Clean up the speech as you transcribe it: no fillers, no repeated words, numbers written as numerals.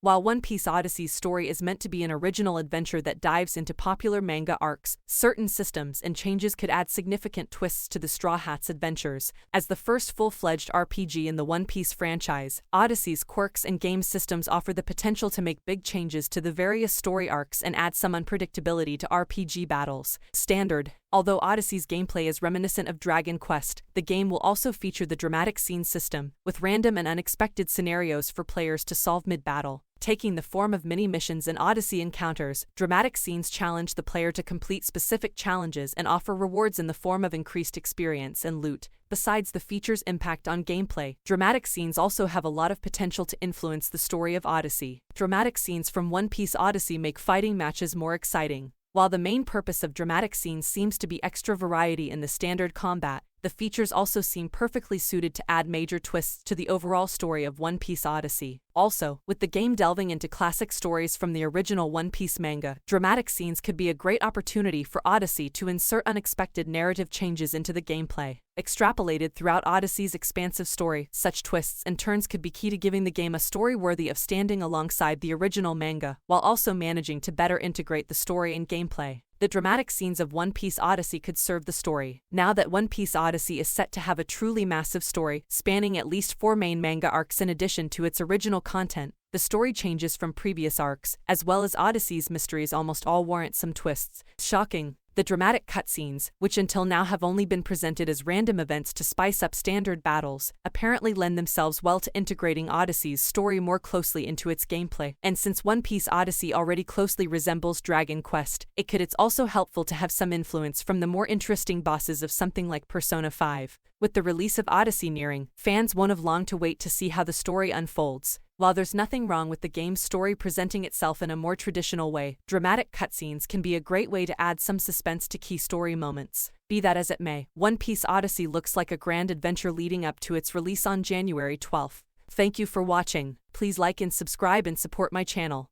While One Piece Odyssey's story is meant to be an original adventure that dives into popular manga arcs, certain systems and changes could add significant twists to the Straw Hats' adventures. As the first full-fledged RPG in the One Piece franchise, Odyssey's quirks and game systems offer the potential to make big changes to the various story arcs and add some unpredictability to RPG battles. Standard. Although Odyssey's gameplay is reminiscent of Dragon Quest, the game will also feature the dramatic scene system, with random and unexpected scenarios for players to solve mid-battle. Taking the form of mini-missions and Odyssey encounters, dramatic scenes challenge the player to complete specific challenges and offer rewards in the form of increased experience and loot. Besides the feature's impact on gameplay, dramatic scenes also have a lot of potential to influence the story of Odyssey. Dramatic scenes from One Piece Odyssey make fighting matches more exciting. While the main purpose of dramatic scenes seems to be extra variety in the standard combat, the features also seem perfectly suited to add major twists to the overall story of One Piece Odyssey. Also, with the game delving into classic stories from the original One Piece manga, dramatic scenes could be a great opportunity for Odyssey to insert unexpected narrative changes into the gameplay. Extrapolated throughout Odyssey's expansive story, such twists and turns could be key to giving the game a story worthy of standing alongside the original manga, while also managing to better integrate the story and gameplay. The dramatic scenes of One Piece Odyssey could serve the story. Now that One Piece Odyssey is set to have a truly massive story, spanning at least 4 main manga arcs in addition to its original content, the story changes from previous arcs, as well as Odyssey's mysteries almost all warrant some twists. Shocking. The dramatic cutscenes, which until now have only been presented as random events to spice up standard battles, apparently lend themselves well to integrating Odyssey's story more closely into its gameplay. And since One Piece Odyssey already closely resembles Dragon Quest, it's also helpful to have some influence from the more interesting bosses of something like Persona 5. With the release of Odyssey nearing, fans won't have long to wait to see how the story unfolds. While there's nothing wrong with the game's story presenting itself in a more traditional way, dramatic cutscenes can be a great way to add some suspense to key story moments. Be that as it may, One Piece Odyssey looks like a grand adventure leading up to its release on January 12th. Thank you for watching. Please like and subscribe and support my channel.